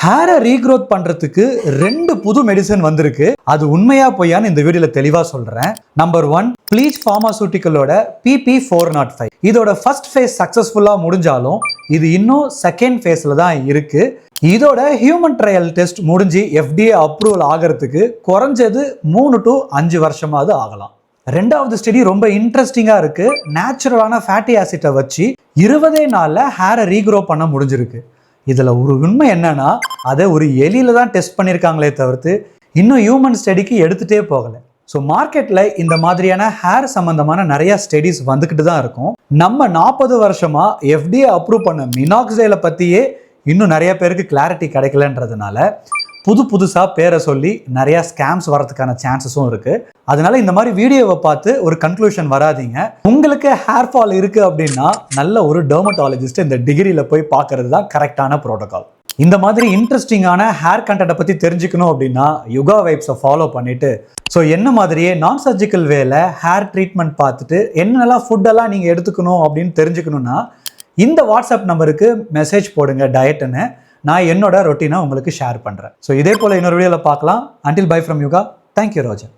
ஹேரை ரீக்ரோத் பண்றதுக்கு 2 புது மெடிசன் வந்திருக்கு. அது உண்மையா பொய்யான்னு இந்த வீடியோல தெளிவா சொல்றேன். நம்பர் 1, ப்ளீச் பார்மாசூட்டிக்கலோட PP405. இதோட ஃபர்ஸ்ட் ஃபேஸ் சக்சஸ்ஃபுல்லா முடிஞ்சாலும் இது இன்னும் செகண்ட் ஃபேஸ்ல தான் இருக்கு. இதோட ஹியூமன் ட்ரையல் டெஸ்ட் முடிஞ்சு FDA அப்ரூவல் ஆகிறதுக்கு குறைஞ்சது 3 to 5 வருஷமாவது ஆகலாம். ரெண்டாவது ஸ்டடி ரொம்ப இன்ட்ரெஸ்டிங்கா இருக்கு. நேச்சுரலான ஃபேட்டி ஆசிட்டை வச்சு 20 நாள்ல ஹேரை ரீக்ரோ பண்ண முடிஞ்சிருக்கு. இதுல ஒரு உண்மை என்னன்னா, அதை ஒரு எலியில தான் டெஸ்ட் பண்ணியிருக்காங்களே தவிர்த்து இன்னும் ஹியூமன் ஸ்டடிக்கு எடுத்துட்டே போகல. ஸோ மார்க்கெட்ல இந்த மாதிரியான ஹேர் சம்பந்தமான நிறைய ஸ்டடிஸ் வந்துக்கிட்டு தான் இருக்கும். நம்ம 40 வருஷமா FDA அப்ரூவ் பண்ண மினாக்ஸைல பத்தியே இன்னும் நிறைய பேருக்கு கிளாரிட்டி கிடைக்கலன்றதுனால புதுசா பேரை சொல்லி நிறைய ஸ்கேம்ஸ் வரதுக்கான சான்சஸும் இருக்கு. அதனால இந்த மாதிரி வீடியோவை பார்த்து ஒரு கன்க்ளூஷன் வராதீங்க. உங்களுக்கு ஹேர் ஃபால் இருக்கு அப்படின்னா நல்ல ஒரு டெர்மட்டாலஜிஸ்ட் இந்த டிகிரியில போய் பார்க்கறது தான் கரெக்டான ப்ரோட்டோகால். இந்த மாதிரி இன்ட்ரெஸ்டிங்கான ஹேர் கண்டென்ட்டை பத்தி தெரிஞ்சுக்கணும் அப்படின்னா யுகா வைப்ஸை ஃபாலோ பண்ணிட்டு ஸோ என்ன மாதிரியே நான் சர்ஜிக்கல் வேல ஹேர் ட்ரீட்மெண்ட் பார்த்துட்டு என்னெல்லாம் ஃபுட்டெல்லாம் நீங்க எடுத்துக்கணும் அப்படின்னு தெரிஞ்சுக்கணும்னா இந்த வாட்ஸ்அப் நம்பருக்கு மெசேஜ் போடுங்க டயட்னு. நான் என்னோட ரொட்டீனை உங்களுக்கு ஷேர் பண்றேன். ஸோ இதே போல இன்னொரு வீடியோல பார்க்கலாம். Until by from Yuga. Thank you Roja.